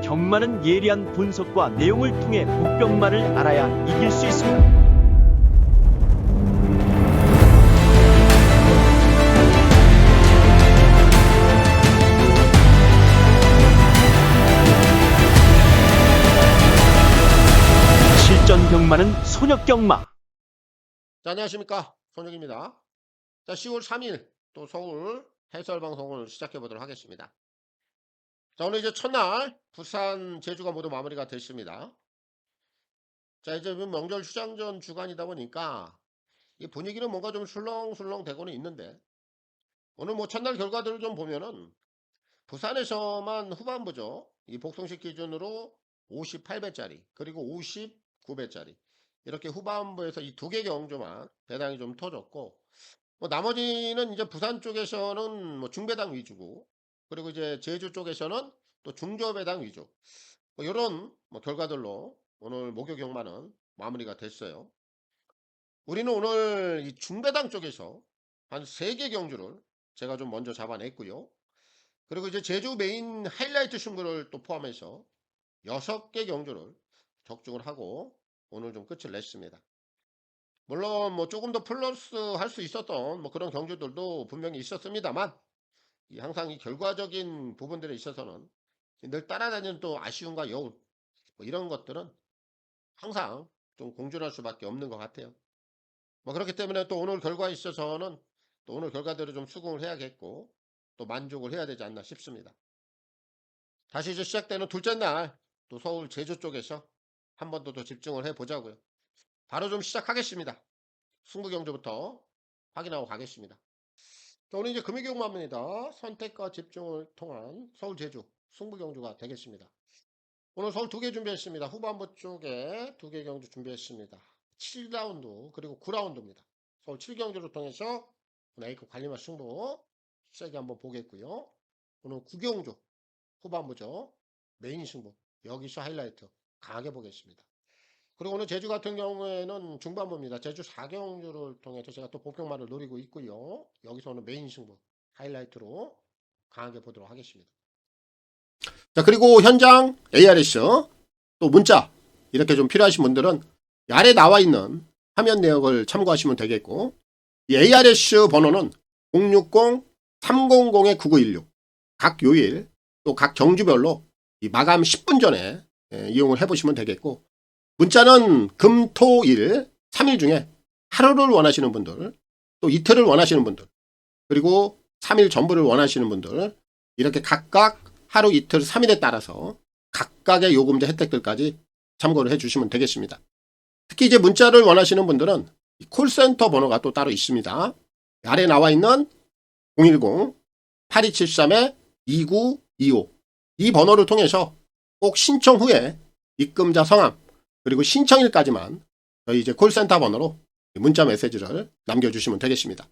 경마는 예리한 분석과 내용을 통해 복병마를 알아야 이길 수 있습니다. 실전 경마는 손역 경마. 자, 안녕하십니까, 손혁입니다. 자, 10월 3일 또 서울 해설 방송을 시작해 보도록 하겠습니다. 자, 오늘 이제 첫날 부산, 제주가 모두 마무리가 됐습니다. 자, 이제 명절 휴장전 주간이다 보니까 이 분위기는 뭔가 좀 술렁술렁 되고는 있는데, 오늘 뭐 첫날 결과들을 좀 보면은 부산에서만 후반부죠. 이 복통식 기준으로 58배짜리 그리고 59배짜리 이렇게 후반부에서 이 두 개 경주만 배당이 좀 터졌고, 뭐 나머지는 이제 부산 쪽에서는 뭐 중배당 위주고, 그리고 이제 제주 쪽에서는 또 중저배당 위주, 뭐 이런 뭐 결과들로 오늘 목요 경마는 마무리가 됐어요. 우리는 오늘 이 중배당 쪽에서 한 3개 경주를 제가 좀 먼저 잡아냈고요. 그리고 이제 제주 메인 하이라이트 승부를 또 포함해서 6개 경주를 적중을 하고 오늘 좀 끝을 냈습니다. 물론 뭐 조금 더 플러스 할 수 있었던 뭐 그런 경주들도 분명히 있었습니다만, 항상 이 결과적인 부분들에 있어서는 늘 따라다니는 또 아쉬움과 여운, 뭐 이런 것들은 항상 좀 공존할 수밖에 없는 것 같아요. 뭐 그렇기 때문에 또 오늘 결과에 있어서는 또 오늘 결과대로 좀 수긍을 해야겠고 또 만족을 해야 되지 않나 싶습니다. 다시 이제 시작되는 둘째 날 또 서울 제주 쪽에서 한 번 더 집중을 해 보자고요. 바로 좀 시작하겠습니다. 승부 경주부터 확인하고 가겠습니다. 자, 오늘 이제 금요경마입니다. 선택과 집중을 통한 서울 제주 승부 경주가 되겠습니다. 오늘 서울 2개 준비했습니다. 후반부 쪽에 2개 경주 준비했습니다. 7라운드 그리고 9라운드입니다. 서울 7경주를 통해서 A급 관리마 승부 세게 한번 보겠고요. 오늘 9경주 후반부죠. 메인 승부 여기서 하이라이트 강하게 보겠습니다. 그리고 오늘 제주 같은 경우에는 중반부입니다. 제주 4경주를 통해서 제가 또 복병마를 노리고 있고요. 여기서 오늘 메인 승부 하이라이트로 강하게 보도록 하겠습니다. 자, 그리고 현장 ARS 또 문자 이렇게 좀 필요하신 분들은 아래 나와 있는 화면 내역을 참고하시면 되겠고, 이 ARS 번호는 060-300-9916 각 요일 또 각 경주별로 이 마감 10분 전에 이용을 해보시면 되겠고, 문자는 금, 토, 일 3일 중에 하루를 원하시는 분들, 또 이틀을 원하시는 분들, 그리고 3일 전부를 원하시는 분들, 이렇게 각각 하루, 이틀, 3일에 따라서 각각의 요금제 혜택들까지 참고를 해주시면 되겠습니다. 특히 이제 문자를 원하시는 분들은 콜센터 번호가 또 따로 있습니다. 아래 나와 있는 010-8273-2925 이 번호를 통해서 꼭 신청 후에 입금자 성함 그리고 신청일까지만 저희 이제 콜센터 번호로 문자 메시지를 남겨주시면 되겠습니다.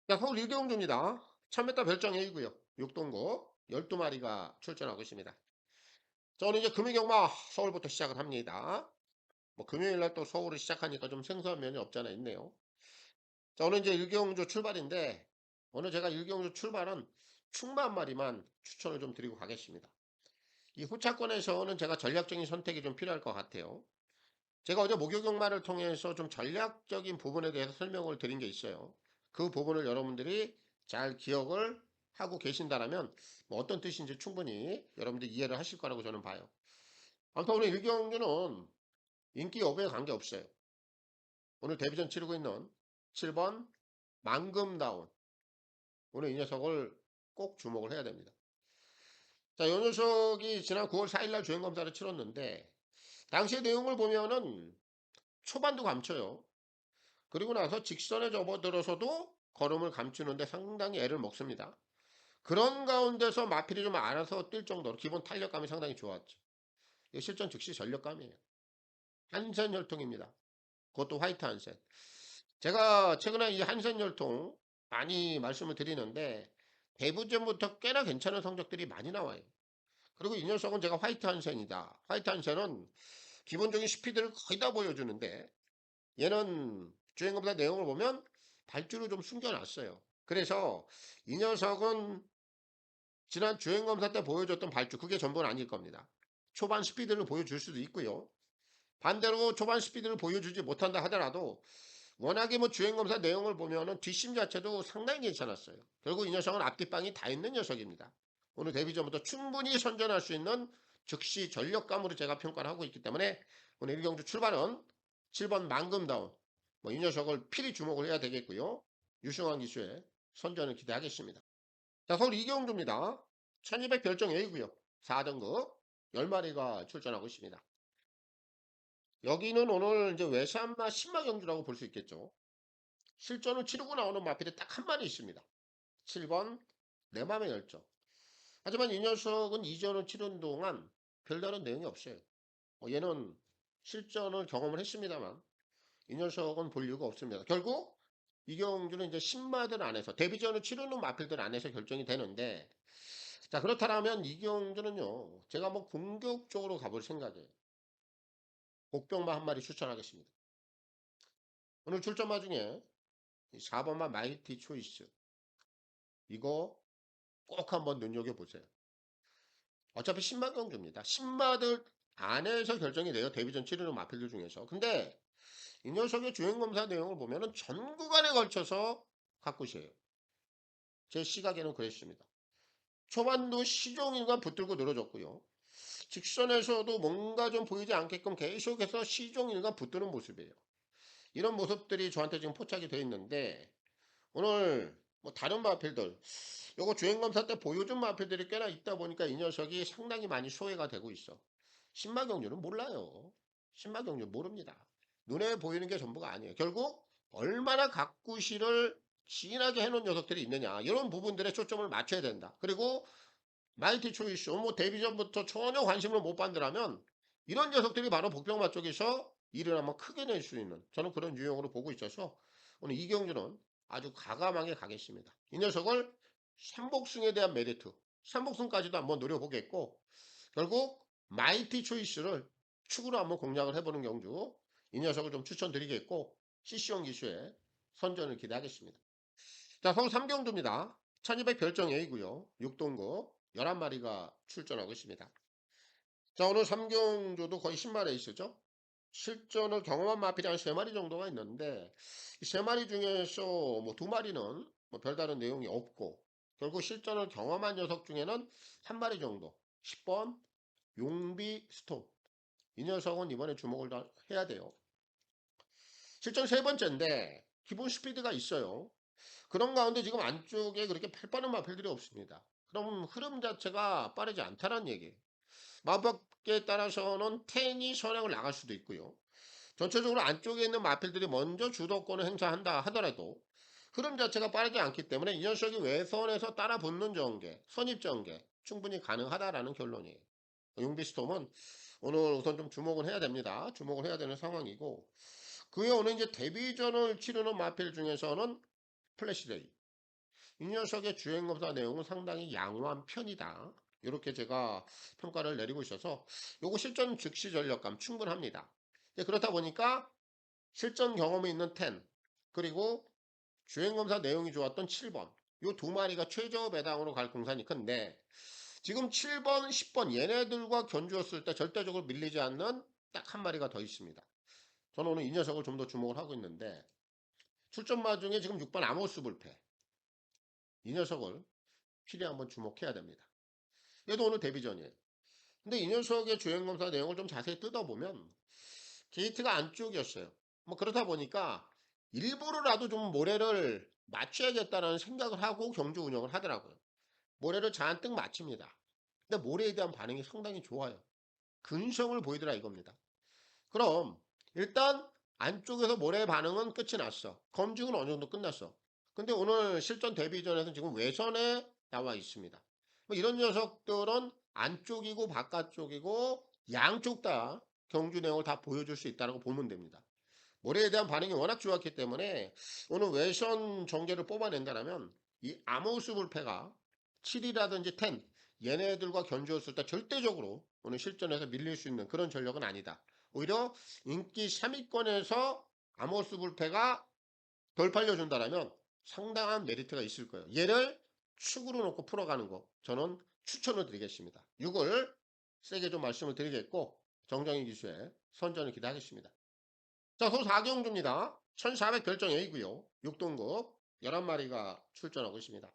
자, 서울 1경주입니다. 1000m 별장 A고요. 6동고 12마리가 출전하고 있습니다. 자, 오늘 이제 금요경마 서울부터 시작을 합니다. 뭐 금요일날 또 서울을 시작하니까 좀 생소한 면이 없잖아 있네요. 자, 오늘 이제 1경주 출발인데, 오늘 제가 1경주 출발은 충마 한 마리만 추천을 좀 드리고 가겠습니다. 이 후차권에서는 제가 전략적인 선택이 좀 필요할 것 같아요. 제가 어제 목요경마를 통해서 좀 전략적인 부분에 대해서 설명을 드린 게 있어요. 그 부분을 여러분들이 잘 기억을 하고 계신다면 뭐 어떤 뜻인지 충분히 여러분들이 이해를 하실 거라고 저는 봐요. 아무튼 오늘 1경주는 인기 여부에 관계없어요. 오늘 데뷔전 치르고 있는 7번 망금다운, 오늘 이 녀석을 꼭 주목을 해야 됩니다. 자, 이 녀석이 지난 9월 4일날 주행검사를 치렀는데, 당시의 내용을 보면은 초반도 감춰요. 그리고 나서 직선에 접어들어서도 걸음을 감추는데 상당히 애를 먹습니다. 그런 가운데서 마필이 좀 알아서 뛸 정도로 기본 탄력감이 상당히 좋았죠. 이게 실전 즉시 전력감이에요. 한센 혈통입니다. 그것도 화이트 한센. 제가 최근에 이 한센 혈통 많이 말씀을 드리는데, 데뷔전부터 꽤나 괜찮은 성적들이 많이 나와요. 그리고 이 녀석은 제가 화이트 한센이다. 화이트 한센은 기본적인 스피드를 거의 다 보여주는데, 얘는 주행검사 내용을 보면 발주를 좀 숨겨놨어요. 그래서 이 녀석은 지난 주행검사 때 보여줬던 발주 그게 전부는 아닐 겁니다. 초반 스피드를 보여줄 수도 있고요. 반대로 초반 스피드를 보여주지 못한다 하더라도 워낙에 뭐 주행검사 내용을 보면은 뒷심 자체도 상당히 괜찮았어요. 결국 이 녀석은 앞뒷방이 다 있는 녀석입니다. 오늘 데뷔 전부터 충분히 선전할 수 있는 즉시 전력감으로 제가 평가를 하고 있기 때문에 오늘 1경주 출발은 7번 망금다운 이 녀석을 필히 주목을 해야 되겠고요. 유승환 기수의 선전을 기대하겠습니다. 자, 서울 2경주입니다. 1200 별정 A구요. 4등급 10마리가 출전하고 있습니다. 여기는 오늘 이제 외산마 신마 경주라고 볼 수 있겠죠. 실전을 치르고 나오는 마필이 딱 한 마리 있습니다. 7번 내 맘의 열정. 하지만 이 녀석은 이전을 치른 동안 별다른 내용이 없어요. 얘는 실전을 경험을 했습니다만 이 녀석은 볼 이유가 없습니다. 결국 이 경주는 이제 신마들 안에서 데뷔전을 치르는 마필들 안에서 결정이 되는데, 자 그렇다면 이 경주는요 제가 한번 공격적으로 가볼 생각이에요. 복병마 한 마리 추천하겠습니다. 오늘 출전마 중에 4번마 마이티 초이스 이거 꼭 한번 눈여겨보세요. 어차피 신마 경주입니다. 신마들 안에서 결정이 돼요. 데뷔전 치르는 마필들 중에서. 근데 이 녀석의 주행검사 내용을 보면은 전 구간에 걸쳐서 가꾸시에요. 제 시각에는 그랬습니다. 초반도 시종일관 붙들고 늘어졌고요. 직선에서도 뭔가 좀 보이지 않게끔 계속해서 시종일관 붙드는 모습이에요. 이런 모습들이 저한테 지금 포착이 되어 있는데 오늘 뭐 다른 마필들 요거 주행검사 때 보여준 마필들이 꽤나 있다 보니까 이 녀석이 상당히 많이 소외가 되고 있어. 신마경주는 몰라요. 신마경주 모릅니다. 눈에 보이는 게 전부가 아니에요. 결국 얼마나 가꾸시를 진하게 해놓은 녀석들이 있느냐 이런 부분들에 초점을 맞춰야 된다. 그리고 마이티 초이스 뭐 데뷔 전부터 전혀 관심을 못 받더라면 이런 녀석들이 바로 복병마 쪽에서 일을 한번 크게 낼 수 있는 저는 그런 유형으로 보고 있어서 오늘 이경주는 아주 과감하게 가겠습니다. 이 녀석을 삼복승에 대한 메리트 삼복승까지도 한번 노려보겠고 결국 마이티 초이스를 축으로 한번 공략을 해보는 경주 이 녀석을 좀 추천드리겠고 CC용 기수의 선전을 기대하겠습니다. 자 서울 3경주입니다. 1200 별정 A고요. 6동급 11마리가 출전하고 있습니다. 자 오늘 3경주도 거의 10마리 있었죠. 실전을 경험한 마필이 한 3마리 정도가 있는데 이 3마리 중에서 뭐 2마리는 뭐 별다른 내용이 없고 결국 실전을 경험한 녀석 중에는 한 마리 정도 10번 용비 스톰 이 녀석은 이번에 주목을 해야 돼요. 실전 세 번째인데 기본 스피드가 있어요. 그런 가운데 지금 안쪽에 그렇게 팔 빠른 마필들이 없습니다. 그럼 흐름 자체가 빠르지 않다는 얘기예요. 마법에 따라서는 텐이 선행을 나갈 수도 있고요. 전체적으로 안쪽에 있는 마필들이 먼저 주도권을 행사한다 하더라도 흐름 자체가 빠르지 않기 때문에 이 녀석이 외선에서 따라 붙는 전개, 선입 전개 충분히 가능하다라는 결론이에요. 용비스톰은 오늘 우선 좀 주목을 해야 됩니다. 주목을 해야 되는 상황이고 그에 오늘 이제 데뷔전을 치르는 마필 중에서는 플래시데이 이 녀석의 주행검사 내용은 상당히 양호한 편이다. 이렇게 제가 평가를 내리고 있어서 요거 실전 즉시 전력감 충분합니다. 그렇다 보니까 실전 경험이 있는 10 그리고 주행검사 내용이 좋았던 7번 요 두 마리가 최저 배당으로 갈 공산이 큰데 지금 7번, 10번 얘네들과 견주었을 때 절대적으로 밀리지 않는 딱 한 마리가 더 있습니다. 저는 오늘 이 녀석을 좀 더 주목을 하고 있는데 출전마 중에 지금 6번 아모스 불패 이 녀석을 필히 한번 주목해야 됩니다. 얘도 오늘 데뷔전이에요. 근데 이 녀석의 주행검사 내용을 좀 자세히 뜯어보면 게이트가 안쪽이었어요. 뭐 그러다 보니까 일부러라도 좀 모래를 맞춰야겠다는 생각을 하고 경주 운영을 하더라고요. 모래를 잔뜩 맞춥니다. 근데 모래에 대한 반응이 상당히 좋아요. 근성을 보이더라 이겁니다. 그럼 일단 안쪽에서 모래 반응은 끝이 났어. 검증은 어느 정도 끝났어. 근데 오늘 실전 데뷔전에서 지금 외선에 나와 있습니다. 뭐 이런 녀석들은 안쪽이고 바깥쪽이고 양쪽 다 경주 내용을 다 보여줄 수 있다고 보면 됩니다. 모래에 대한 반응이 워낙 좋았기 때문에 오늘 외선 전개를 뽑아낸다면 이 아모스 불패가 7이라든지 10 얘네들과 견주었을 때 절대적으로 오늘 실전에서 밀릴 수 있는 그런 전력은 아니다. 오히려 인기 3위권에서 아모스 불패가 덜 팔려준다면 상당한 메리트가 있을 거예요. 얘를 축으로 놓고 풀어가는 거 저는 추천을 드리겠습니다. 6을 세게 좀 말씀을 드리겠고 정정희 기수의 선전을 기대하겠습니다. 자, 소 4경주입니다. 1400 결정 A고요. 6등급 11마리가 출전하고 있습니다.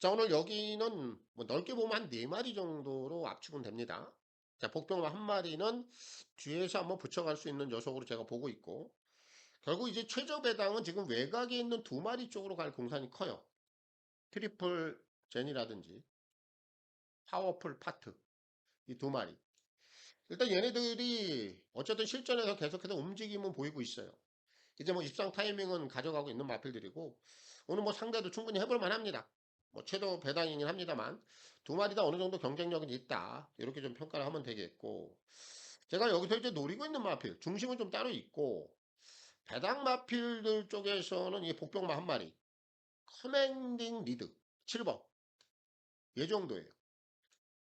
자, 오늘 여기는 뭐 넓게 보면 한 4마리 정도로 압축은 됩니다. 자, 복병만 한 마리는 뒤에서 한번 붙여갈 수 있는 녀석으로 제가 보고 있고, 결국 이제 최저 배당은 지금 외곽에 있는 2마리 쪽으로 갈 공산이 커요. 트리플 젠이라든지 파워풀 파트 이 2마리. 일단 얘네들이 어쨌든 실전에서 계속해서 움직임은 보이고 있어요. 이제 뭐 입상 타이밍은 가져가고 있는 마필들이고, 오늘 뭐 상대도 충분히 해볼 만합니다. 뭐 최도 배당이긴 합니다만 2마리 다 어느 정도 경쟁력은 있다, 이렇게 좀 평가를 하면 되겠고, 제가 여기서 이제 노리고 있는 마필 중심은 좀 따로 있고, 배당 마필들 쪽에서는 이 복병마 한 마리 커맨딩 리드 7번 이 정도예요.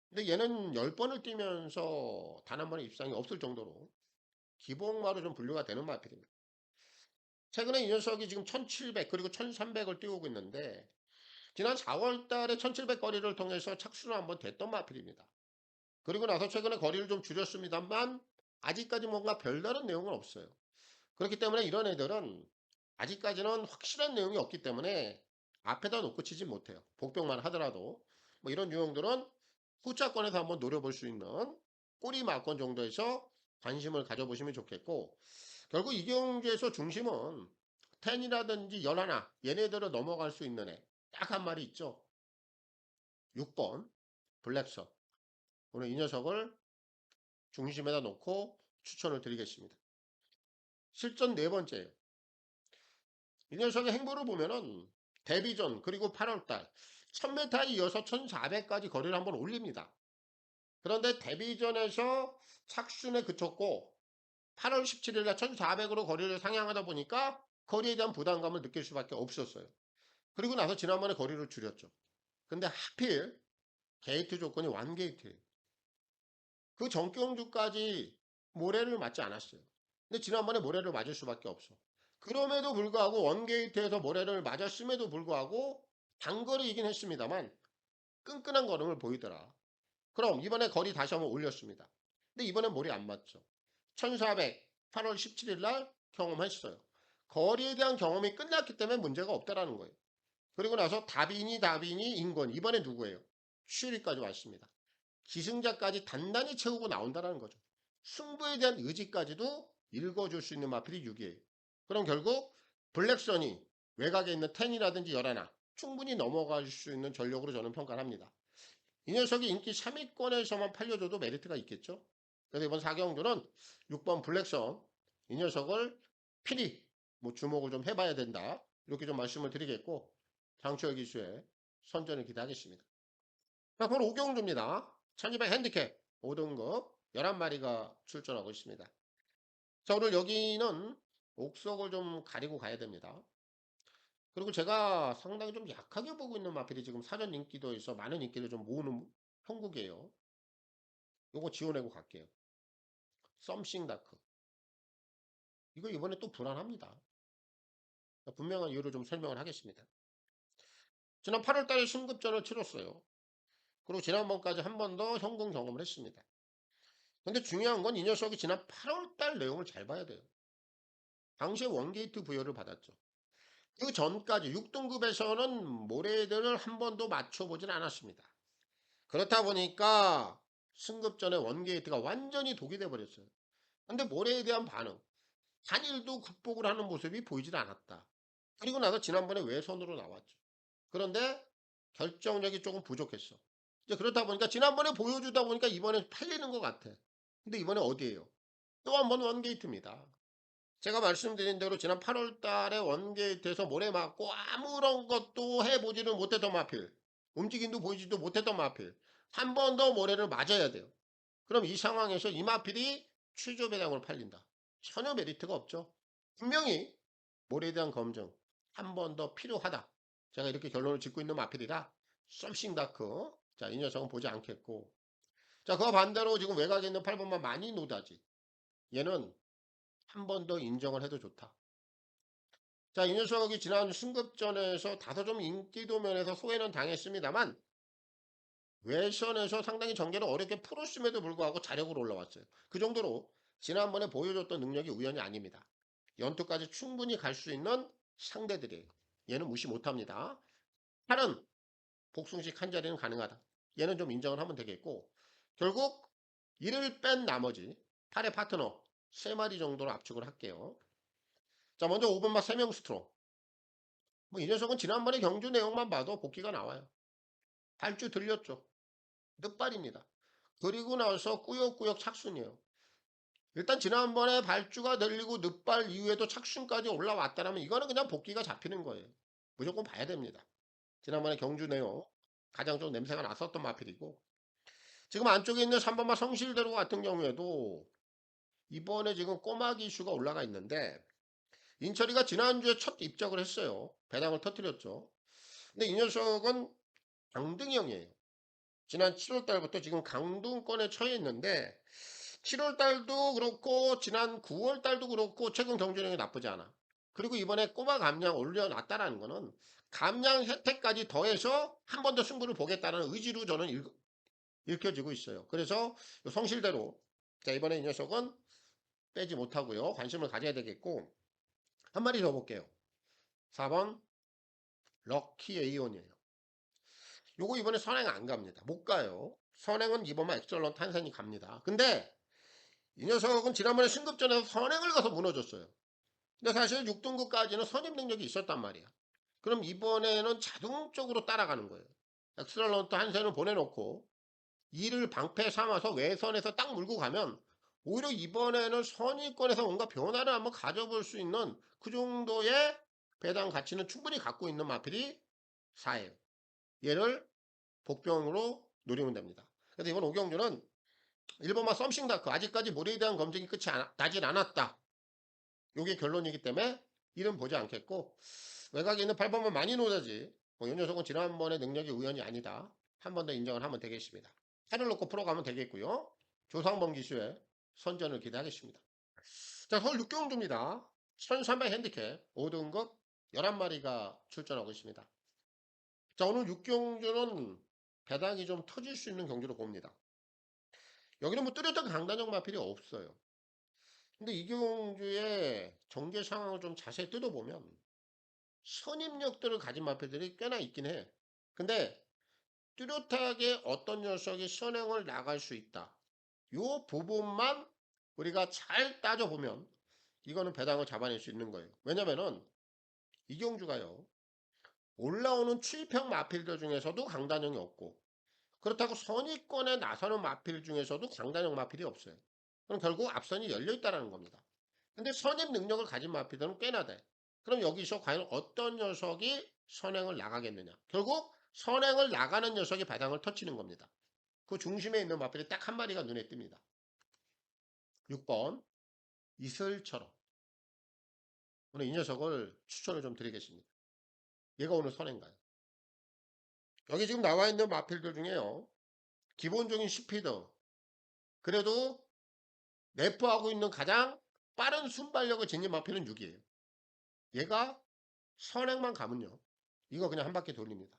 근데 얘는 10번을 뛰면서 단 한 번의 입상이 없을 정도로 기복마로 좀 분류가 되는 마필입니다. 최근에 이 녀석이 지금 1700 그리고 1300을 띄우고 있는데, 지난 4월 달에 1700 거리를 통해서 착수를 한번 됐던 마필입니다. 그리고 나서 최근에 거리를 좀 줄였습니다만 아직까지 뭔가 별다른 내용은 없어요. 그렇기 때문에 이런 애들은 아직까지는 확실한 내용이 없기 때문에 앞에다 놓고 치지 못해요. 복병만 하더라도 뭐 이런 유형들은 후차권에서 한번 노려볼 수 있는 꼬리 마권 정도에서 관심을 가져보시면 좋겠고, 결국 이 경주에서 중심은 10이라든지 11 얘네들을 넘어갈 수 있는 애 딱 한 마리 있죠. 6번 블랙선. 오늘 이 녀석을 중심에다 놓고 추천을 드리겠습니다. 실전 네 번째예요. 이 녀석의 행보를 보면은 데뷔전 그리고 8월달 1000m에 이어서 1400까지 거리를 한번 올립니다. 그런데 데뷔전에서 착순에 그쳤고 8월 17일날 1400으로 거리를 상향하다 보니까 거리에 대한 부담감을 느낄 수밖에 없었어요. 그리고 나서 지난번에 거리를 줄였죠. 근데 하필 게이트 조건이 완게이트예요. 그 전경주까지 모래를 맞지 않았어요. 근데 지난번에 모래를 맞을 수밖에 없어. 그럼에도 불구하고 원게이트에서 모래를 맞았음에도 불구하고 단거리이긴 했습니다만 끈끈한 걸음을 보이더라. 그럼 이번에 거리 다시 한번 올렸습니다. 근데 이번엔 몰이 안 맞죠. 1400 8월 17일 날 경험했어요. 거리에 대한 경험이 끝났기 때문에 문제가 없다라는 거예요. 그리고 나서 다빈이 인권 이번에 누구예요? 슈리까지 왔습니다. 기승자까지 단단히 채우고 나온다는 거죠. 승부에 대한 의지까지도 읽어줄 수 있는 마필이 6이에요. 그럼 결국 블랙선이 외곽에 있는 10이라든지 11 충분히 넘어갈 수 있는 전력으로 저는 평가를 합니다. 이 녀석이 인기 3위권에서만 팔려줘도 메리트가 있겠죠. 그래서 이번 4경주는 6번 블랙선 이 녀석을 필히 뭐 주목을 좀 해봐야 된다, 이렇게 좀 말씀을 드리겠고, 장초혁 기수의 선전을 기대하겠습니다. 자, 그럼 5경주입니다. 1200 핸디캡 5등급 11마리가 출전하고 있습니다. 자, 오늘 여기는 옥석을 좀 가리고 가야 됩니다. 그리고 제가 상당히 좀 약하게 보고 있는 마필이 지금 사전 인기도에서 많은 인기를 좀 모으는 형국이에요. 요거 지워내고 갈게요. 썸씽 다크. 이거 이번에 또 불안합니다. 분명한 이유를 좀 설명을 하겠습니다. 지난 8월 달에 신급전을 치렀어요. 그리고 지난번까지 한 번 더 현금 경험을 했습니다. 근데 중요한 건 이 녀석이 지난 8월 달 내용을 잘 봐야 돼요. 당시에 원게이트 부여를 받았죠. 그 전까지 6등급에서는 모래들을 한 번도 맞춰보진 않았습니다. 그렇다 보니까 승급전에 원게이트가 완전히 독이 돼버렸어요. 근데 모래에 대한 반응, 한일도 극복을 하는 모습이 보이질 않았다. 그리고 나서 지난번에 외선으로 나왔죠. 그런데 결정력이 조금 부족했어. 이제 그렇다 보니까 지난번에 보여주다 보니까 이번에 팔리는 것 같아. 근데 이번에 어디예요? 또 한 번 원게이트입니다. 제가 말씀드린 대로 지난 8월 달에 원게이트에서 모래 맞고 아무런 것도 해보지는 못했던 마필, 움직임도 보이지도 못했던 마필, 한 번 더 모래를 맞아야 돼요. 그럼 이 상황에서 이 마필이 취조 배당으로 팔린다. 전혀 메리트가 없죠. 분명히 모래에 대한 검증 한 번 더 필요하다. 제가 이렇게 결론을 짓고 있는 마필이라 썸씽 다크, 자, 이 녀석은 보지 않겠고, 자, 그와 반대로 지금 외곽에 있는 8번만 많이 노다지, 얘는 한 번 더 인정을 해도 좋다. 자, 이 녀석이 지난 승급전에서 다소 좀 인기도 면에서 소외는 당했습니다만 외선에서 상당히 전개를 어렵게 풀었음에도 불구하고 자력으로 올라왔어요. 그 정도로 지난번에 보여줬던 능력이 우연이 아닙니다. 연투까지 충분히 갈 수 있는 상대들이에요. 얘는 무시 못합니다. 팔은 복숭식 한 자리는 가능하다. 얘는 좀 인정을 하면 되겠고 결국 이를 뺀 나머지 8의 파트너 3마리 정도로 압축을 할게요. 자, 먼저 5번마 3명 스트롱. 뭐 이 녀석은 지난번에 경주 내용만 봐도 복귀가 나와요. 발주 들렸죠. 늦발입니다. 그리고 나서 꾸역꾸역 착순이에요. 일단 지난번에 발주가 들리고 늦발 이후에도 착순까지 올라왔다면 이거는 그냥 복귀가 잡히는 거예요. 무조건 봐야 됩니다. 지난번에 경주 내용 가장 좀 냄새가 났었던 마필이고 지금 안쪽에 있는 3번마 성실대로 같은 경우에도 이번에 지금 꼬마기 이슈가 올라가 있는데 인철이가 지난주에 첫 입적을 했어요. 배당을 터뜨렸죠. 근데 이 녀석은 강등형이에요. 지난 7월 달부터 지금 강등권에 처해 있는데 7월 달도 그렇고 지난 9월 달도 그렇고 최근 경제력이 나쁘지 않아. 그리고 이번에 꼬마 감량 올려놨다라는 거는 감량 혜택까지 더해서 한 번 더 승부를 보겠다는 의지로 저는 읽혀지고 있어요. 그래서 성실대로 자 이번에 이 녀석은 빼지 못하고요. 관심을 가져야 되겠고 한 마리 더 볼게요. 4번 럭키 에이온이에요. 요거 이번에 선행 안 갑니다. 못 가요. 선행은 이번만 엑셀런트 한산이 갑니다. 근데 이 녀석은 지난번에 승급전에서 선행을 가서 무너졌어요. 근데 사실 6등급까지는 선임 능력이 있었단 말이야. 그럼 이번에는 자동적으로 따라가는 거예요. 엑셀런트 한산을 보내놓고 이를 방패 삼아서 외선에서 딱 물고 가면 오히려 이번에는 선의권에서 뭔가 변화를 한번 가져볼 수 있는 그 정도의 배당 가치는 충분히 갖고 있는 마필이 4예요. 얘를 복병으로 노리면 됩니다. 그래서 이번 오경주는 1번마 썸씽다크 아직까지 모래에 대한 검증이 끝이 나질 않았다. 이게 결론이기 때문에 이름 보지 않겠고 외곽에 있는 8번마 마니노다지 이 녀석은 지난번의 능력이 우연이 아니다. 한 번 더 인정을 하면 되겠습니다. 팔을 놓고 풀어가면 되겠고요. 조상범 기수의 선전을 기대하겠습니다. 자, 서울 육경주입니다. 1300 핸디캡 5등급 11마리가 출전하고 있습니다. 자, 오늘 육경주는 배당이 좀 터질 수 있는 경주로 봅니다. 여기는 뭐 뚜렷한 강단형 마필이 없어요. 근데 이 경주의 전개 상황을 좀 자세히 뜯어보면 선입력들을 가진 마필들이 꽤나 있긴 해. 근데 뚜렷하게 어떤 녀석이 선행을 나갈 수 있다. 요 부분만 우리가 잘 따져보면 이거는 배당을 잡아낼 수 있는 거예요. 왜냐면은 이경주가요. 올라오는 추입형 마필들 중에서도 강단형이 없고 그렇다고 선의권에 나서는 마필 중에서도 강단형 마필이 없어요. 그럼 결국 앞선이 열려 있다는 겁니다. 근데 선임 능력을 가진 마필들은 꽤나 돼. 그럼 여기서 과연 어떤 녀석이 선행을 나가겠느냐. 결국 선행을 나가는 녀석이 배당을 터치는 겁니다. 그 중심에 있는 마필이 딱 한 마리가 눈에 띕니다. 6번 이슬처럼 오늘 이 녀석을 추천을 좀 드리겠습니다. 얘가 오늘 선행가요. 여기 지금 나와 있는 마필들 중에요. 기본적인 스피드 그래도 내포하고 있는 가장 빠른 순발력을 지닌 마필은 6이에요. 얘가 선행만 가면요. 이거 그냥 한 바퀴 돌립니다.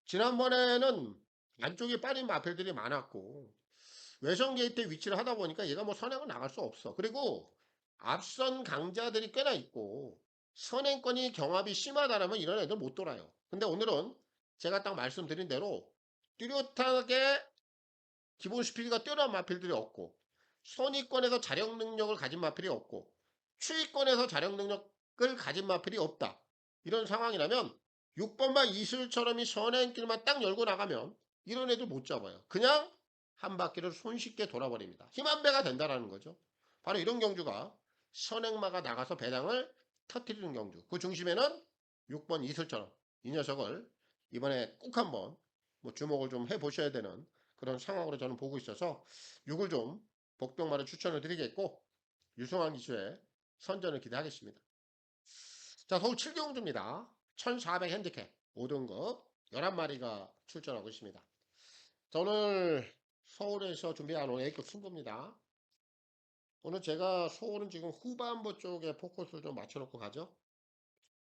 지난번에는 안쪽에 빠른 마필들이 많았고 외선 게이트에 위치를 하다 보니까 얘가 뭐 선행을 나갈 수 없어. 그리고 앞선 강자들이 꽤나 있고 선행권이 경합이 심하다라면 이런 애들 못 돌아요. 근데 오늘은 제가 딱 말씀드린 대로 뚜렷하게 기본 스피드가 뛰어난 마필들이 없고 선위권에서 자력 능력을 가진 마필이 없고 추위권에서 자력 능력을 가진 마필이 없다. 이런 상황이라면 6번만 이슬처럼 이 선행길만 딱 열고 나가면 이런 애들 못 잡아요. 그냥 한 바퀴를 손쉽게 돌아버립니다. 힘 한 배가 된다는 거죠. 바로 이런 경주가 선행마가 나가서 배당을 터뜨리는 경주. 그 중심에는 6번 이슬처럼 이 녀석을 이번에 꼭 한번 뭐 주목을 좀 해보셔야 되는 그런 상황으로 저는 보고 있어서 6을 좀 복병마를 추천을 드리겠고 유승환 기수의 선전을 기대하겠습니다. 자, 서울 7경주입니다. 1400 핸디캡 5등급 11마리가 출전하고 있습니다. 자, 오늘 서울에서 준비한 오늘 A급 승부입니다. 오늘 제가 서울은 지금 후반부 쪽에 포커스를 좀 맞춰놓고 가죠.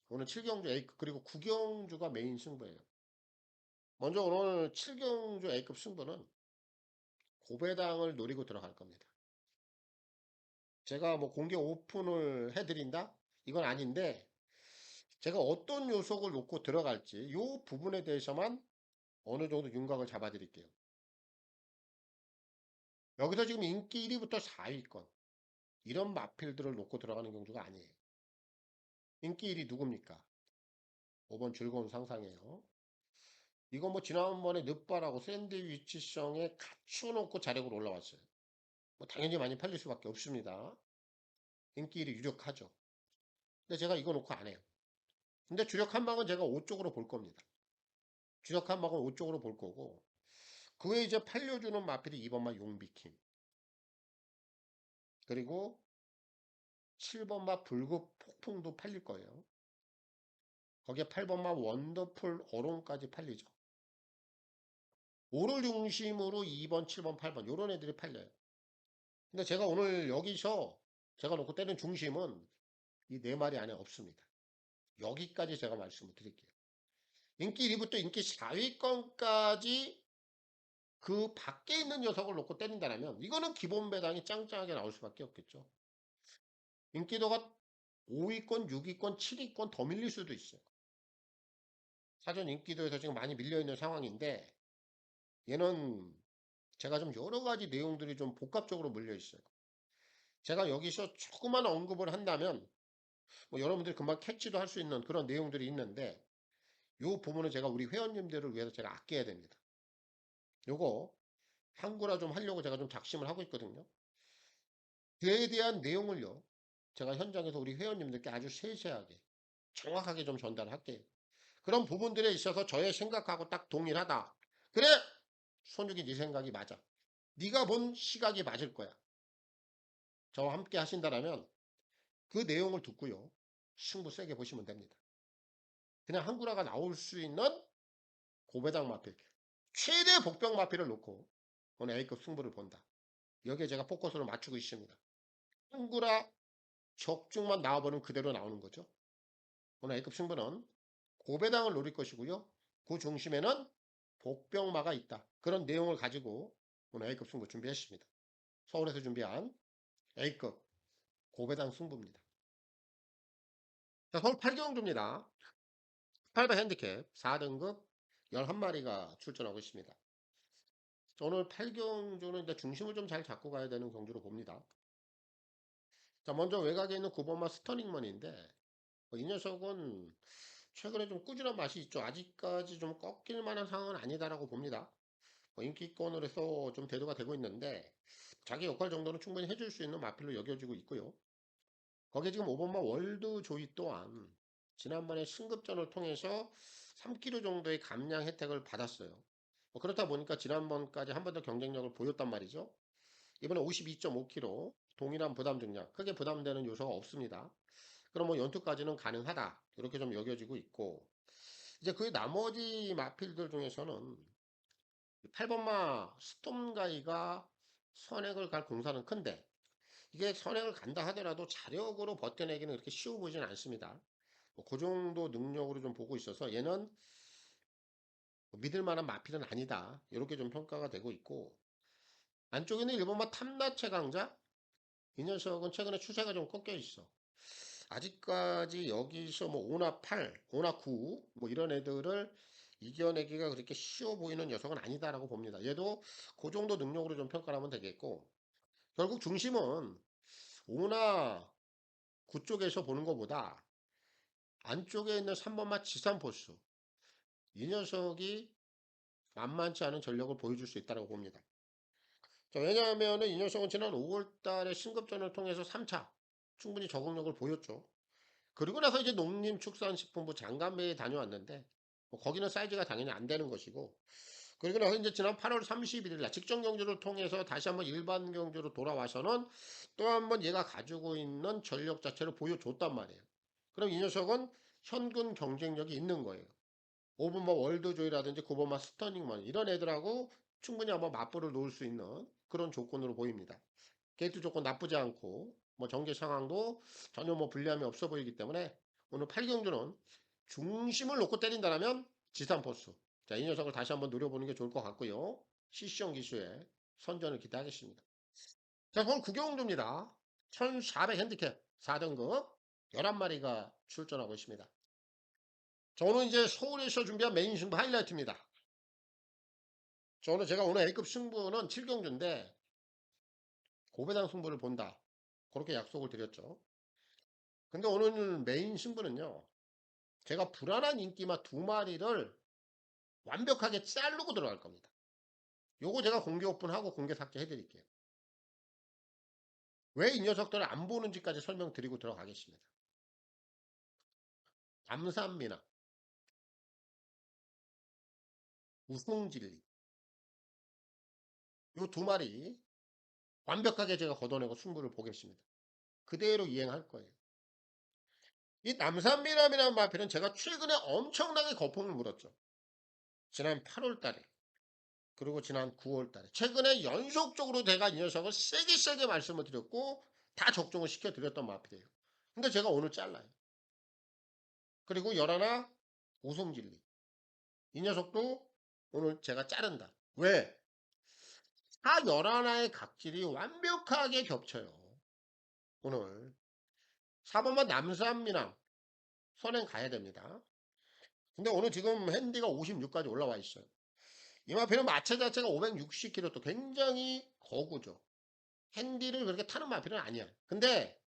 오늘 7경주 A급 그리고 9경주가 메인 승부예요. 먼저 오늘 7경주 A급 승부는 고배당을 노리고 들어갈 겁니다. 제가 뭐 공개 오픈을 해드린다? 이건 아닌데 제가 어떤 요속을 놓고 들어갈지 이 부분에 대해서만 어느 정도 윤곽을 잡아드릴게요. 여기서 지금 인기 1위부터 4위권 이런 마필들을 놓고 들어가는 경주가 아니에요. 인기 1위 누굽니까? 5번 즐거운 상상이에요. 이거 뭐 지난번에 늦바라고 샌드위치성에 갖춰놓고 자력으로 올라왔어요. 뭐 당연히 많이 팔릴 수밖에 없습니다. 인기 1위 유력하죠. 근데 제가 이거 놓고 안 해요. 근데 주력 한방은 제가 5 쪽으로 볼 겁니다. 주력 한방은 5 쪽으로 볼 거고 그 외에 이제 팔려주는 마필이 2번마 용비킴 그리고 7번마 불급 폭풍도 팔릴 거예요. 거기에 8번마 원더풀 어롱까지 팔리죠. 5를 중심으로 2번, 7번, 8번 요런 애들이 팔려요. 근데 제가 오늘 여기서 제가 놓고 때는 중심은 이 4마리 안에 없습니다. 여기까지 제가 말씀을 드릴게요. 인기 1위부터 인기 4위권까지 그 밖에 있는 녀석을 놓고 때린다면 이거는 기본 배당이 짱짱하게 나올 수밖에 없겠죠. 인기도가 5위권, 6위권, 7위권 더 밀릴 수도 있어요. 사전 인기도에서 지금 많이 밀려있는 상황인데 얘는 제가 좀 여러 가지 내용들이 좀 복합적으로 물려 있어요. 제가 여기서 조그만 언급을 한다면 뭐 여러분들이 금방 캐치도 할 수 있는 그런 내용들이 있는데 이 부분은 제가 우리 회원님들을 위해서 제가 아껴야 됩니다. 요거 한구라 좀 하려고 제가 좀 작심을 하고 있거든요. 그에 대한 내용을요. 제가 현장에서 우리 회원님들께 아주 세세하게 정확하게 좀 전달할게요. 그런 부분들에 있어서 저의 생각하고 딱 동일하다. 그래! 손육이 네 생각이 맞아. 네가 본 시각이 맞을 거야. 저와 함께 하신다면 그 내용을 듣고요. 승부 세게 보시면 됩니다. 그냥 한구라가 나올 수 있는 고배당 마필 최대 복병 마필을 놓고 오늘 A급 승부를 본다. 여기에 제가 포커스를 맞추고 있습니다. 한구라 적중만 나와버리면 그대로 나오는 거죠. 오늘 A급 승부는 고배당을 노릴 것이고요. 그 중심에는 복병마가 있다. 그런 내용을 가지고 오늘 A급 승부 준비했습니다. 서울에서 준비한 A급 고배당 승부입니다. 자, 서울 8경주입니다. 8번 핸디캡 4등급 11마리가 출전하고 있습니다. 오늘 8경주는 이제 중심을 좀 잘 잡고 가야 되는 경주로 봅니다. 자, 먼저 외곽에 있는 9번마 스터닝먼인데 이 녀석은 최근에 좀 꾸준한 맛이 있죠. 아직까지 좀 꺾일 만한 상황은 아니다라고 봅니다. 인기권으로 해서 좀 대두가 되고 있는데 자기 역할 정도는 충분히 해줄 수 있는 마필로 여겨지고 있고요. 거기에 지금 5번마 월드 조이 또한 지난번에 승급전을 통해서 3kg 정도의 감량 혜택을 받았어요. 그렇다 보니까 지난번까지 한 번 더 경쟁력을 보였단 말이죠. 이번에 52.5kg 동일한 부담 증량 크게 부담되는 요소가 없습니다. 그럼 뭐 연투까지는 가능하다 이렇게 좀 여겨지고 있고 이제 그 나머지 마필들 중에서는 8번마 스톰가이가 선행을 갈 공사는 큰데 이게 선행을 간다 하더라도 자력으로 버텨내기는 그렇게 쉬워 보이지는 않습니다. 그 정도 능력으로 좀 보고 있어서 얘는 믿을 만한 마필은 아니다 이렇게 좀 평가가 되고 있고 안쪽에는 1번마 탐나체 강자 이 녀석은 최근에 추세가 좀 꺾여 있어. 아직까지 여기서 뭐 5나 8, 5나 9, 뭐 이런 애들을 이겨내기가 그렇게 쉬워 보이는 녀석은 아니다라고 봅니다. 얘도 그 정도 능력으로 좀 평가를 하면 되겠고, 결국 중심은 5나 9 쪽에서 보는 것보다 안쪽에 있는 3번마 지산포수. 이 녀석이 만만치 않은 전력을 보여줄 수 있다고 봅니다. 자, 왜냐하면 이 녀석은 지난 5월 달에 신급전을 통해서 3차 충분히 적응력을 보였죠. 그리고 나서 이제 농림축산식품부 장관배에 다녀왔는데 뭐 거기는 사이즈가 당연히 안 되는 것이고 그리고 나서 이제 지난 8월 31일 날 직전 경주를 통해서 다시 한번 일반 경주로 돌아와서는 또 한번 얘가 가지고 있는 전력 자체를 보여줬단 말이에요. 그럼 이 녀석은 현군 경쟁력이 있는 거예요. 5번마 월드조이라든지 9번마 스터닝먼 이런 애들하고 충분히 한번 맞불을 놓을 수 있는 그런 조건으로 보입니다. 게이트 조건 나쁘지 않고 뭐 전개 상황도 전혀 뭐 불리함이 없어 보이기 때문에 오늘 8경주는 중심을 놓고 때린다면 지상포수. 자, 이 녀석을 다시 한번 노려보는 게 좋을 것 같고요. 시시형 기수의 선전을 기대하겠습니다. 자, 오늘 9경주입니다. 1400 핸디캡 4등급 11마리가 출전하고 있습니다. 저는 이제 서울에서 준비한 메인 승부 하이라이트입니다. 저는 제가 오늘 A급 승부는 7경주인데 고배당 승부를 본다. 그렇게 약속을 드렸죠. 근데 오늘 메인 승부는요. 제가 불안한 인기마 2마리를 완벽하게 자르고 들어갈 겁니다. 요거 제가 공개 오픈하고 공개 삭제 해드릴게요. 왜 이 녀석들을 안 보는지까지 설명드리고 들어가겠습니다. 감사합니다. 우승진리 요 2마리 완벽하게 제가 걷어내고 승부를 보겠습니다. 그대로 이행할 거예요. 이 남산미남이라는 마필은 제가 최근에 엄청나게 거품을 물었죠. 지난 8월 달에 그리고 지난 9월 달에 최근에 연속적으로 제가 이 녀석을 세게 말씀을 드렸고 다 적중을 시켜드렸던 마필이에요. 근데 제가 오늘 잘라요. 그리고 열하나 우승진리 이 녀석도 오늘 제가 자른다. 왜? 다 열하나의 각질이 완벽하게 겹쳐요. 오늘 4번만 남산미남 선행 가야 됩니다. 근데 오늘 지금 핸디가 56까지 올라와 있어요. 이마피는 마체 자체가 560kg 또 굉장히 거구죠. 핸디를 그렇게 타는 마피는 아니야. 근데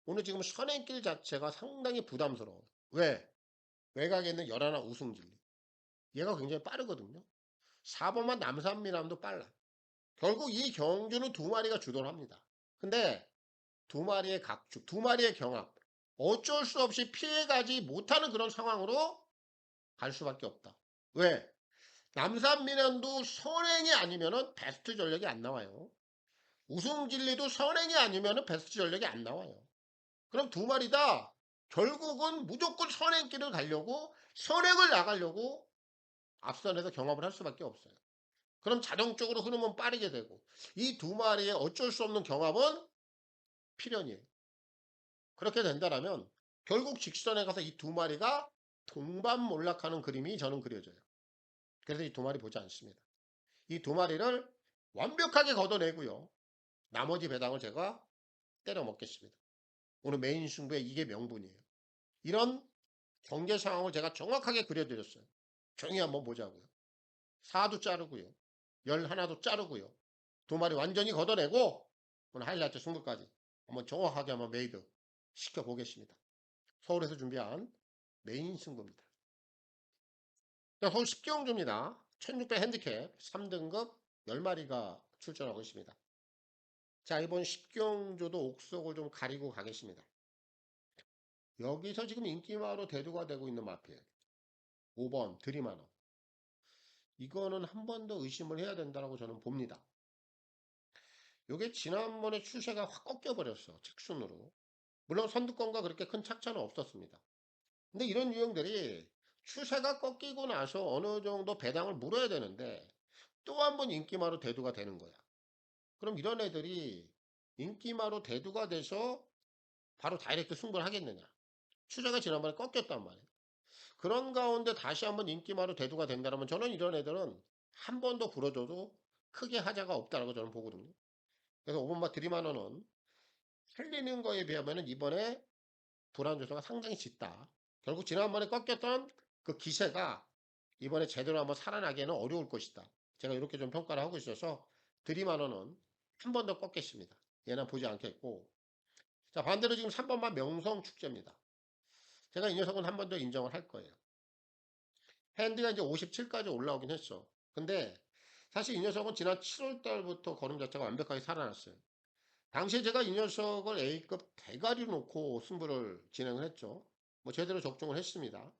오늘 지금 선행길 자체가 상당히 부담스러워. 왜? 외곽에 있는 열하나 우승진리. 얘가 굉장히 빠르거든요. 4번만 남산미남도 빨라. 결국 이 경주는 2마리가 주도를 합니다. 근데 2마리의 각축, 2마리의 경합. 어쩔 수 없이 피해가지 못하는 그런 상황으로 갈 수밖에 없다. 왜? 남산미남도 선행이 아니면은 베스트 전력이 안 나와요. 우승진리도 선행이 아니면은 베스트 전력이 안 나와요. 그럼 2마리 다 결국은 무조건 선행길을 가려고 선행을 나가려고 앞선에서 경합을 할 수밖에 없어요. 그럼 자동적으로 흐름은 빠르게 되고 이 2마리의 어쩔 수 없는 경합은 필연이에요. 그렇게 된다면 결국 직선에 가서 이 2마리가 동반몰락하는 그림이 저는 그려져요. 그래서 이 2마리 보지 않습니다. 이 2마리를 완벽하게 걷어내고요. 나머지 배당을 제가 때려 먹겠습니다. 오늘 메인 승부에 이게 명분이에요. 이런 경제 상황을 제가 정확하게 그려드렸어요. 조용히 한번 보자고요. 4도 자르고요. 11도 자르고요. 2마리 완전히 걷어내고 오늘 하이라이트 승부까지 한번 정확하게 한번 메이드 시켜보겠습니다. 서울에서 준비한 메인 승부입니다. 자, 서울 10경주입니다. 1600 핸디캡 3등급 10마리가 출전하고 있습니다. 자, 이번 10경주도 옥석을 좀 가리고 가겠습니다. 여기서 지금 인기마로 대두가 되고 있는 마필 5번 드림하너 이거는 한 번 더 의심을 해야 된다고 저는 봅니다. 요게 지난번에 추세가 확 꺾여버렸어. 직순으로. 물론 선두권과 그렇게 큰 착차는 없었습니다. 근데 이런 유형들이 추세가 꺾이고 나서 어느 정도 배당을 물어야 되는데 또 한 번 인기마로 대두가 되는 거야. 그럼 이런 애들이 인기마로 대두가 돼서 바로 다이렉트 승부를 하겠느냐. 추세가 지난번에 꺾였단 말이에요. 그런 가운데 다시 한번 인기마로 대두가 된다면 저는 이런 애들은 한 번 더 불어줘도 크게 하자가 없다라고 저는 보거든요. 그래서 5번마 드림하너는 살리는 거에 비하면 이번에 불안 조소가 상당히 짙다. 결국 지난번에 꺾였던 그 기세가 이번에 제대로 한번 살아나기에는 어려울 것이다. 제가 이렇게 좀 평가를 하고 있어서 드림하너는 한 번 더 꺾겠습니다. 얘는 보지 않겠고. 자, 반대로 지금 3번만 명성축제입니다. 제가 이 녀석은 한 번 더 인정을 할 거예요. 핸디가 이제 57까지 올라오긴 했어. 근데 사실 이 녀석은 지난 7월 달부터 걸음 자체가 완벽하게 살아났어요. 당시에 제가 이 녀석을 A급 대가리로 놓고 승부를 진행을 했죠. 뭐 제대로 적중을 했습니다.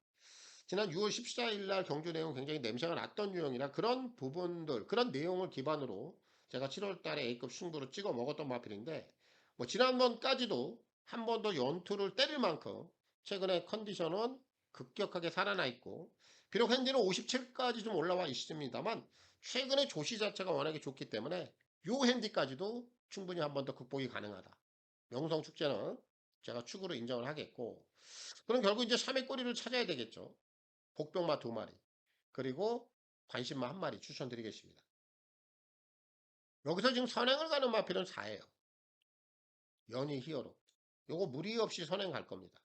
지난 6월 14일 날 경주 내용 굉장히 냄새가 났던 유형이라 그런 부분들, 그런 내용을 기반으로 제가 7월 달에 A급 승부를 찍어 먹었던 마필인데 뭐 지난번까지도 한 번 더 연투를 때릴 만큼 최근에 컨디션은 급격하게 살아나 있고 비록 핸디는 57까지 좀 올라와 있습니다만 최근에 조시 자체가 워낙에 좋기 때문에 요 핸디까지도 충분히 한 번 더 극복이 가능하다. 명성축제는 제가 축으로 인정을 하겠고, 그럼 결국 이제 3의 꼬리를 찾아야 되겠죠. 복병마 2마리, 그리고 관심마 1마리 추천드리겠습니다. 여기서 지금 선행을 가는 마필은 4예요. 연희 히어로. 요거 무리 없이 선행 갈 겁니다.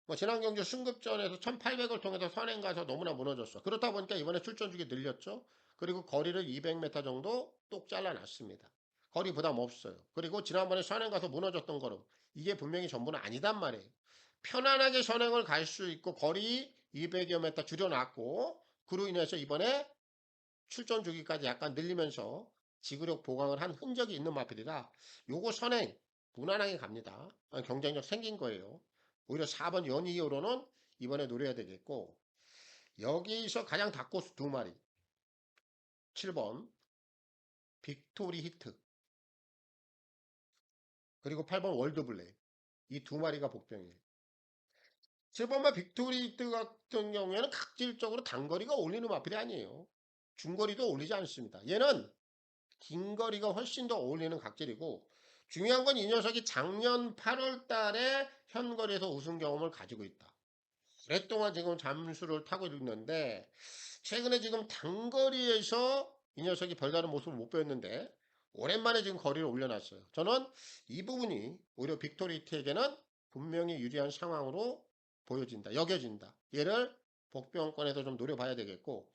뭐 지난 경주 승급전에서 1800을 통해서 선행 가서 너무나 무너졌어. 그렇다 보니까 이번에 출전 주기 늘렸죠. 그리고 거리를 200m 정도 똑 잘라놨습니다. 거리 부담 없어요. 그리고 지난번에 선행 가서 무너졌던 거로 이게 분명히 전부는 아니단 말이에요. 편안하게 선행을 갈 수 있고 거리 200여 m 줄여놨고, 그로 인해서 이번에 출전 주기까지 약간 늘리면서 지구력 보강을 한 흔적이 있는 마필이라 요거 선행 무난하게 갑니다. 경쟁력 생긴 거예요. 오히려 4번 연이어로는 이번에 노려야 되겠고, 여기서 가장 닭고수 2마리, 7번 빅토리 히트, 그리고 8번 월드블랙, 이 2마리가 복병이에요. 7번과 빅토리 히트 같은 경우에는 각질적으로 단거리가 올리는 마필이 아니에요. 중거리도 올리지 않습니다. 얘는 긴 거리가 훨씬 더 어울리는 각질이고, 중요한 건 이 녀석이 작년 8월 달에 현거리에서 우승 경험을 가지고 있다. 오랫동안 지금 잠수를 타고 있는데, 최근에 지금 단거리에서 이 녀석이 별다른 모습을 못 보였는데 오랜만에 지금 거리를 올려놨어요. 저는 이 부분이 오히려 빅토리티에게는 분명히 유리한 상황으로 보여진다, 여겨진다. 얘를 복병권에서 좀 노려봐야 되겠고,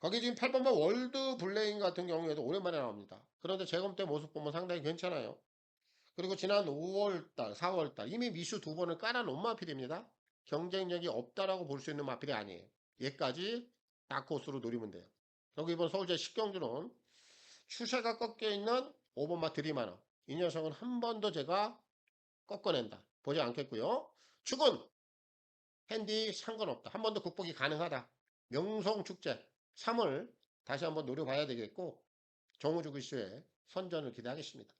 거기 지금 8번번 월드 블레인 같은 경우에도 오랜만에 나옵니다. 그런데 재검 때 모습 보면 상당히 괜찮아요. 그리고 지난 5월달, 4월달 이미 미수 2번을 깔아놓은 마필입니다. 경쟁력이 없다라고 볼 수 있는 마필이 아니에요. 얘까지 다크호스로 노리면 돼요. 그리고 이번 서울제 10경주는 추세가 꺾여 있는 5번마 드리마너, 이 녀석은 한 번 더 제가 꺾어낸다, 보지 않겠고요. 축은 핸디 상관없다, 한 번 더 극복이 가능하다. 명성축제 3월 다시 한번 노려봐야 되겠고, 정우주 글씨의 선전을 기대하겠습니다.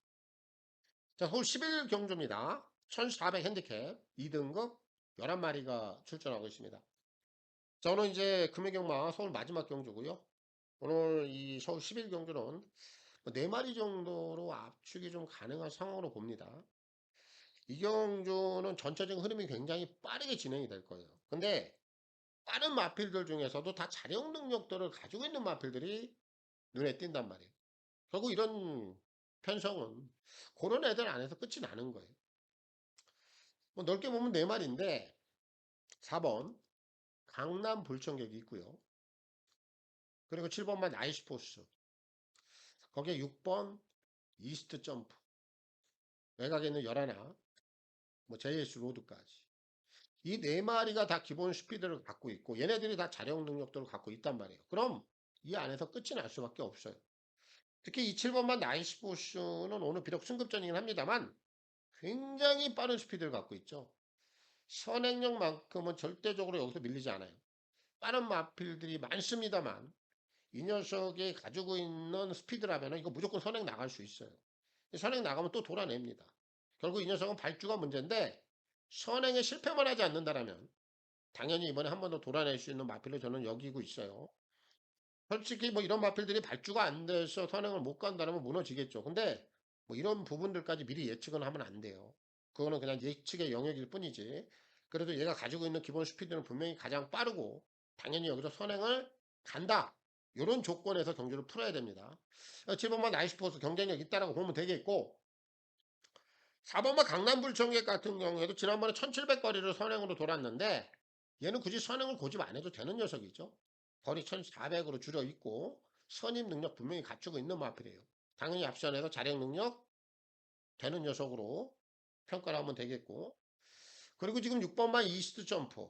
자, 서울 11경주입니다. 1400 핸디캡 2등급 11마리가 출전하고 있습니다. 자, 오늘 이제 금요경마 서울 마지막 경주고요. 오늘 이 서울 11경주는 4마리 정도로 압축이 좀 가능한 상황으로 봅니다. 이 경주는 전체적인 흐름이 굉장히 빠르게 진행이 될 거예요. 근데 빠른 마필들 중에서도 다 자력 능력들을 가지고 있는 마필들이 눈에 띈단 말이에요. 결국 이런 편성은 그런 애들 안에서 끝이 나는 거예요. 뭐 넓게 보면 4마리인데 4번 강남 불청객이 있고요. 그리고 7번만 나이스포스, 거기에 6번 이스트 점프, 외곽에 있는 11, 뭐 JS 로드까지. 이 4마리가 다 기본 스피드를 갖고 있고 얘네들이 다 자력 능력들을 갖고 있단 말이에요. 그럼 이 안에서 끝이 날 수밖에 없어요. 특히 이 7번만 나이스포스는 오늘 비록 승급전이긴 합니다만 굉장히 빠른 스피드를 갖고 있죠. 선행력만큼은 절대적으로 여기서 밀리지 않아요. 빠른 마필들이 많습니다만 이 녀석이 가지고 있는 스피드라면 이거 무조건 선행 나갈 수 있어요. 선행 나가면 또 돌아냅니다. 결국 이 녀석은 발주가 문제인데 선행에 실패만 하지 않는다면 당연히 이번에 한 번 더 돌아낼 수 있는 마필로 저는 여기고 있어요. 솔직히 뭐 이런 마필들이 발주가 안 돼서 선행을 못 간다면 무너지겠죠. 근데 뭐 이런 부분들까지 미리 예측은 하면 안 돼요. 그거는 그냥 예측의 영역일 뿐이지. 그래도 얘가 가지고 있는 기본 스피드는 분명히 가장 빠르고 당연히 여기서 선행을 간다, 이런 조건에서 경주를 풀어야 됩니다. 7번만 나이스포스 경쟁력 있다라고 보면 되겠고, 4번만 강남불청객 같은 경우에도 지난번에 1700거리를 선행으로 돌았는데 얘는 굳이 선행을 고집 안 해도 되는 녀석이죠. 거리 1400으로 줄여 있고 선임 능력 분명히 갖추고 있는 마필이에요. 당연히 앞선에서 자력 능력 되는 녀석으로 평가를 하면 되겠고, 그리고 지금 6번만 이스트 점프,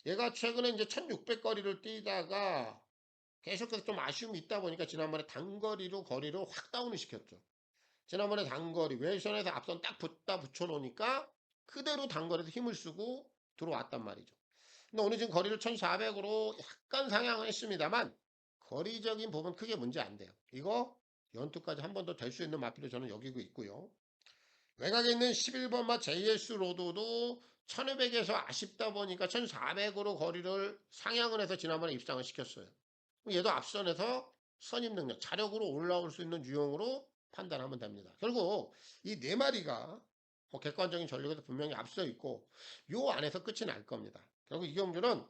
얘가 최근에 이제 1600거리를 뛰다가 계속해서 좀 아쉬움이 있다 보니까 지난번에 단거리로 거리를 확 다운을 시켰죠. 지난번에 단거리 외선에서 앞선 딱 붙여놓으니까 그대로 단거리에서 힘을 쓰고 들어왔단 말이죠. 근데 오늘 지금 거리를 1400으로 약간 상향을 했습니다만 거리적인 부분 크게 문제 안 돼요. 이거 연투까지 한 번 더 될 수 있는 마필로 저는 여기고 있고요. 외곽에 있는 11번마 JS 로드도 1200에서 아쉽다 보니까 1400으로 거리를 상향을 해서 지난번에 입상을 시켰어요. 얘도 앞선에서 선임 능력, 자력으로 올라올 수 있는 유형으로 판단하면 됩니다. 결국 이 4마리가 객관적인 전력에서 분명히 앞서 있고 요 안에서 끝이 날 겁니다. 결국 이 경주는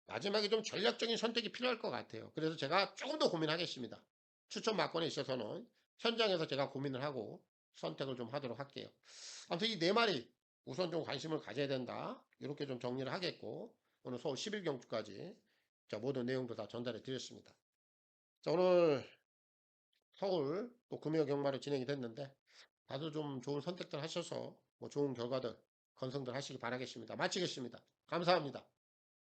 마지막에 좀 전략적인 선택이 필요할 것 같아요. 그래서 제가 조금 더 고민하겠습니다. 추천 막건에 있어서는 현장에서 제가 고민을 하고 선택을 좀 하도록 할게요. 아무튼 이 네 마리 우선 좀 관심을 가져야 된다. 이렇게 좀 정리를 하겠고 오늘 서울 10일 경주까지 자 모든 내용도 다 전달해 드렸습니다. 자 오늘 서울 또 금요 경마로 진행이 됐는데 다들 좀 좋은 선택들 하셔서 뭐 좋은 결과들 건성들 하시기 바라겠습니다. 마치겠습니다. 감사합니다.